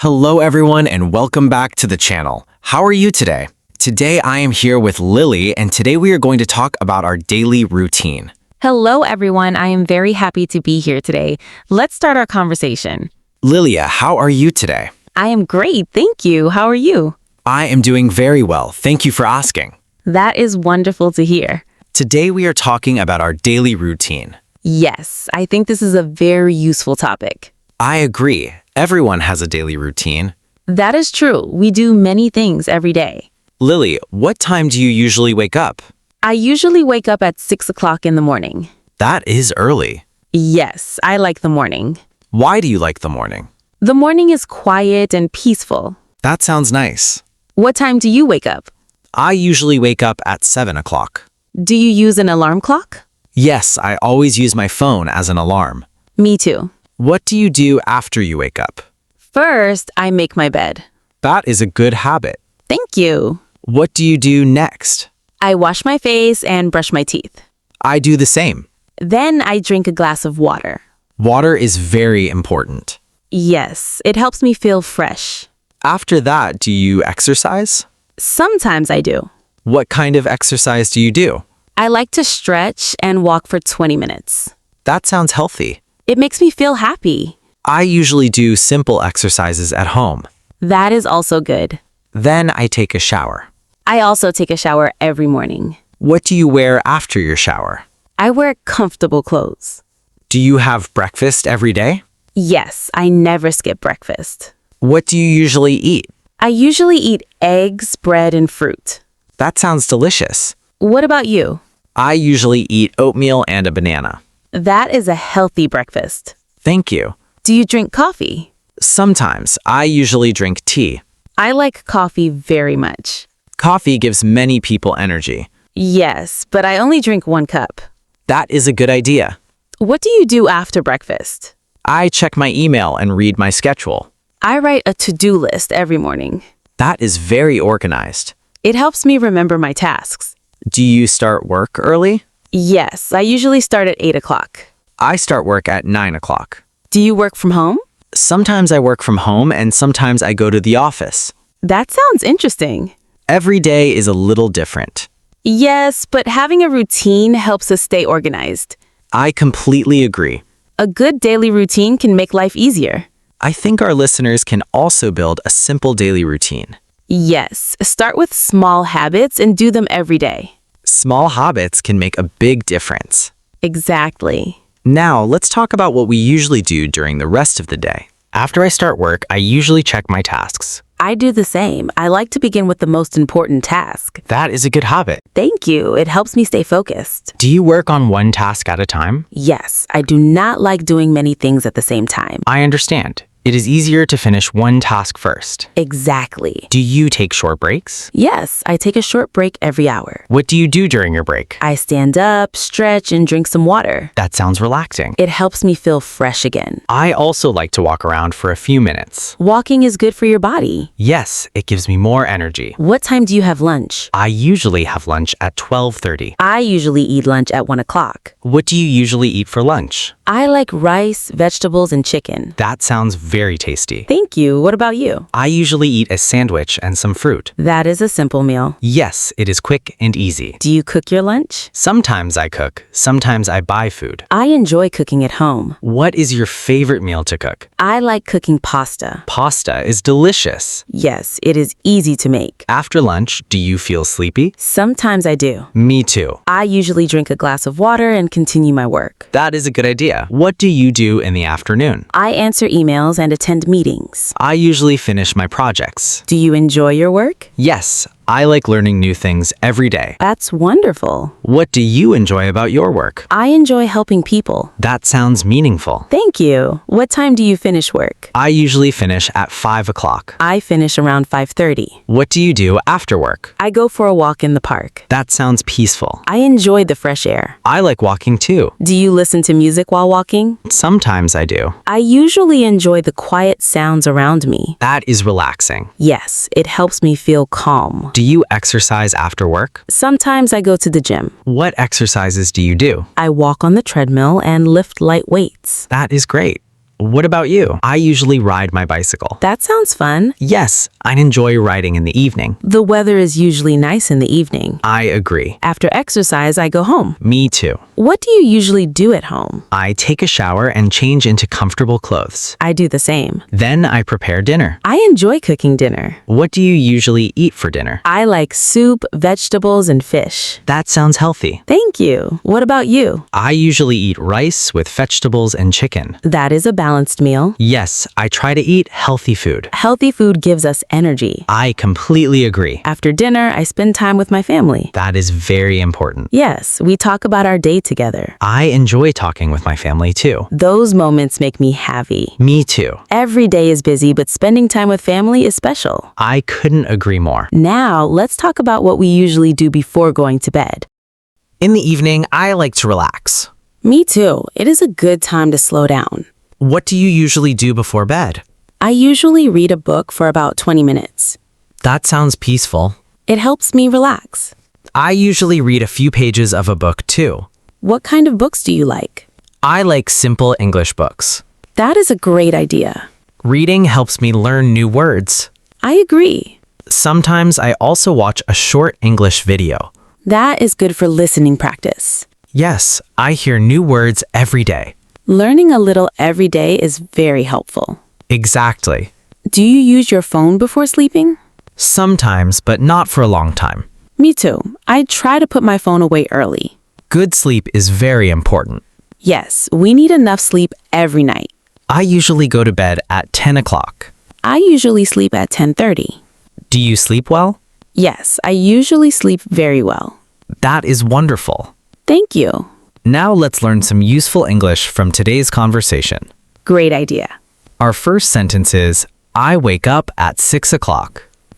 Hello everyone and welcome back to the channel. How are you today? Today I am here with Lily and today we are going to talk about our daily routine. Hello, everyone. I am very happy to be here today. Let's start our conversation. Lilia, how are you today? I am great. Thank you. How are you? I am doing very well. Thank you for asking. That is wonderful to hear. Today we are talking about our daily routine. Yes, I think this is a very useful topic. I agree. Everyone has a daily routine. That is true. We do many things every day. Lily, what time do you usually wake up? I usually wake up at 6 o'clock in the morning. That is early. Yes, I like the morning. Why do you like the morning? The morning is quiet and peaceful. That sounds nice. What time do you wake up? I usually wake up at 7 o'clock. Do you use an alarm clock? Yes, I always use my phone as an alarm. Me too. What do you do after you wake up? First, I make my bed. That is a good habit. Thank you. What do you do next? I wash my face and brush my teeth. I do the same. Then I drink a glass of water. Water is very important. Yes, it helps me feel fresh. After that, do you exercise? Sometimes I do. What kind of exercise do you do? I like to stretch and walk for 20 minutes. That sounds healthy. It makes me feel happy. I usually do simple exercises at home. That is also good. Then I take a shower. I also take a shower every morning. What do you wear after your shower? I wear comfortable clothes. Do you have breakfast every day? Yes, I never skip breakfast. What do you usually eat? I usually eat eggs, bread, and fruit. That sounds delicious. What about you? I usually eat oatmeal and a banana. That is a healthy breakfast. Thank you. Do you drink coffee? Sometimes. I usually drink tea. I like coffee very much. Coffee gives many people energy. Yes, but I only drink 1 cup. That is a good idea. What do you do after breakfast? I check my email and read my schedule. I write a to-do list every morning. That is very organized. It helps me remember my tasks. Do you start work early? Yes, I usually start at 8 o'clock. I start work at 9 o'clock. Do you work from home? Sometimes I work from home and sometimes I go to the office. That sounds interesting. Every day is a little different. Yes, but having a routine helps us stay organized. I completely agree. A good daily routine can make life easier. I think our listeners can also build a simple daily routine. Yes, start with small habits and do them every day. Small habits can make a big difference. Exactly. Now, let's talk about what we usually do during the rest of the day. After I start work, I usually check my tasks. I do the same. I like to begin with the most important task. That is a good habit. Thank you. It helps me stay focused. Do you work on one task at a time? Yes, I do not like doing many things at the same time. I understand. It is easier to finish one task first. Exactly. Do you take short breaks? Yes, I take a short break every hour. What do you do during your break? I stand up, stretch, and drink some water. That sounds relaxing. It helps me feel fresh again. I also like to walk around for a few minutes. Walking is good for your body. Yes, it gives me more energy. What time do you have lunch? I usually have lunch at 12:30. I usually eat lunch at 1 o'clock. What do you usually eat for lunch? I like rice, vegetables, and chicken. That sounds very tasty. Thank you. What about you? I usually eat a sandwich and some fruit. That is a simple meal. Yes, it is quick and easy. Do you cook your lunch? Sometimes I cook, sometimes I buy food. I enjoy cooking at home. What is your favorite meal to cook? I like cooking pasta. Pasta is delicious. Yes, it is easy to make. After lunch, do you feel sleepy? Sometimes I do. Me too. I usually drink a glass of water and continue my work. That is a good idea. What do you do in the afternoon? I answer emails and attend meetings. I usually finish my projects. Do you enjoy your work? Yes, I like learning new things every day. That's wonderful. What do you enjoy about your work? I enjoy helping people. That sounds meaningful. Thank you. What time do you finish work? I usually finish at 5 o'clock. I finish around 5:30. What do you do after work? I go for a walk in the park. That sounds peaceful. I enjoy the fresh air. I like walking too. Do you listen to music while walking? Sometimes I do. I usually enjoy the quiet sounds around me. That is relaxing. Yes, it helps me feel calm. Do you exercise after work? Sometimes I go to the gym. What exercises do you do? I walk on the treadmill and lift light weights. That is great. What about you? I usually ride my bicycle. That sounds fun. Yes, I enjoy riding in the evening. The weather is usually nice in the evening. I agree. After exercise, I go home. Me too. What do you usually do at home? I take a shower and change into comfortable clothes. I do the same. Then I prepare dinner. I enjoy cooking dinner. What do you usually eat for dinner? I like soup, vegetables, and fish. That sounds healthy. Thank you. What about you? I usually eat rice with vegetables and chicken. That is a balanced meal. Yes, I try to eat healthy food. Healthy food gives us energy. I completely agree. After dinner, I spend time with my family. That is very important. Yes, we talk about our day together. I enjoy talking with my family too. Those moments make me happy. Me too. Every day is busy, but spending time with family is special. I couldn't agree more. Now, let's talk about what we usually do before going to bed. In the evening, I like to relax. Me too. It is a good time to slow down. What do you usually do before bed? I usually read a book for about 20 minutes. That sounds peaceful. It helps me relax. I usually read a few pages of a book too. What kind of books do you like? I like simple English books. That is a great idea. Reading helps me learn new words. I agree. Sometimes I also watch a short English video. That is good for listening practice. Yes, I hear new words every day. Learning a little every day is very helpful. Exactly. Do you use your phone before sleeping? Sometimes, but not for a long time. Me too. I try to put my phone away early. Good sleep is very important. Yes, we need enough sleep every night. I usually go to bed at 10 o'clock. I usually sleep at 10:30. Do you sleep well? Yes, I usually sleep very well. That is wonderful. Thank you. Now let's learn some useful English from today's conversation. Great idea. Our first sentence is, I wake up at 6 o'clock.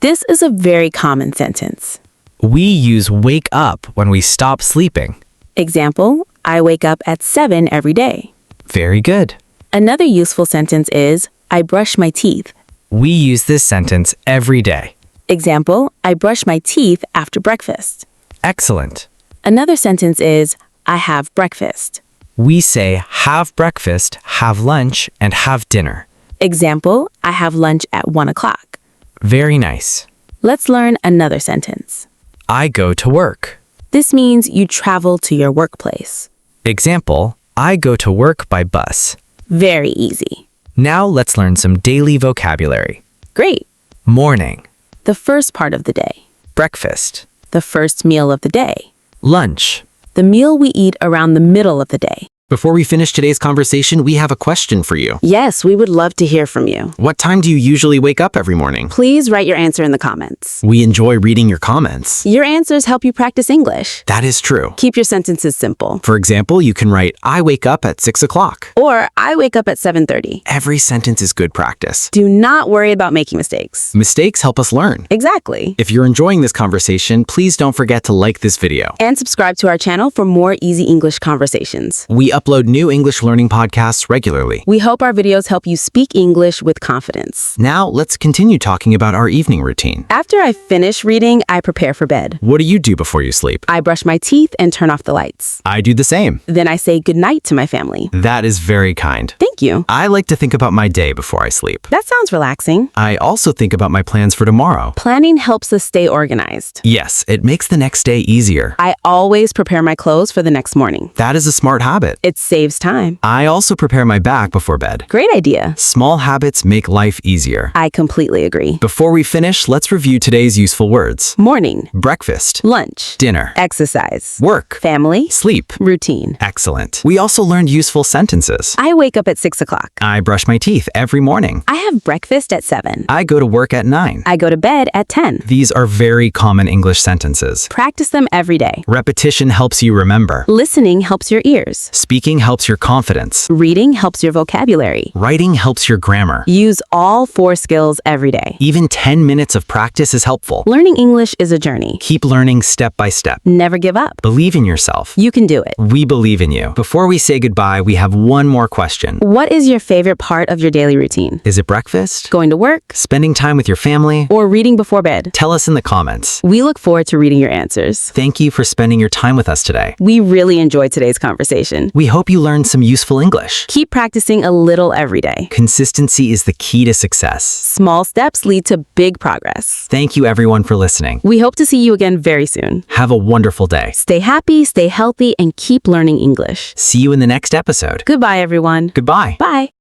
This is a very common sentence. We use wake up when we stop sleeping. Example, I wake up at 7 every day. Very good. Another useful sentence is, I brush my teeth. We use this sentence every day. Example, I brush my teeth after breakfast. Excellent. Another sentence is, I have breakfast. We say have breakfast, have lunch, and have dinner. Example, I have lunch at 1 o'clock. Very nice. Let's learn another sentence. I go to work. This means you travel to your workplace. Example, I go to work by bus. Very easy. Now let's learn some daily vocabulary. Great. Morning, The first part of the day. breakfast, The first meal of the day. lunch. The meal we eat around the middle of the day. Before we finish today's conversation, we have a question for you. Yes, we would love to hear from you. What time do you usually wake up every morning? Please write your answer in the comments. We enjoy reading your comments. Your answers help you practice English. That is true. Keep your sentences simple. For example, you can write, I wake up at 6 o'clock. Or, I wake up at 7:30. Every sentence is good practice. Do not worry about making mistakes. Mistakes help us learn. Exactly. If you're enjoying this conversation, please don't forget to like this video. And subscribe to our channel for more easy English conversations. We upload new English learning podcasts regularly. We hope our videos help you speak English with confidence. Now, let's continue talking about our evening routine. After I finish reading, I prepare for bed. What do you do before you sleep? I brush my teeth and turn off the lights. I do the same. Then I say goodnight to my family. That is very kind. Thank you. I like to think about my day before I sleep. That sounds relaxing. I also think about my plans for tomorrow. Planning helps us stay organized. Yes, it makes the next day easier. I always prepare my clothes for the next morning. That is a smart habit. It saves time. I also prepare my bag before bed. Great idea. Small habits make life easier. I completely agree. Before we finish, let's review today's useful words. Morning, Breakfast, lunch, dinner, exercise, work, family, sleep. routine. Excellent. We also learned useful sentences. I wake up at 6 o'clock. I brush my teeth every morning. I have breakfast at 7. I go to work at 9. I go to bed at 10. These are very common English sentences. Practice them every day. Repetition helps you remember. Listening helps your ears. Speaking helps your confidence. Reading helps your vocabulary. Writing helps your grammar. Use all 4 skills every day. Even 10 minutes of practice is helpful. Learning English is a journey. Keep learning step by step. Never give up. Believe in yourself. You can do it. We believe in you. Before we say goodbye, we have one more question. What is your favorite part of your daily routine? Is it breakfast? Going to work? Spending time with your family? Or reading before bed? Tell us in the comments. We look forward to reading your answers. Thank you for spending your time with us today. We really enjoyed today's conversation. We hope you learned some useful English. Keep practicing a little every day. Consistency is the key to success. Small steps lead to big progress. Thank you everyone for listening. We hope to see you again very soon. Have a wonderful day. Stay happy, stay healthy, and keep learning English. See you in the next episode. Goodbye, everyone. Goodbye. Bye.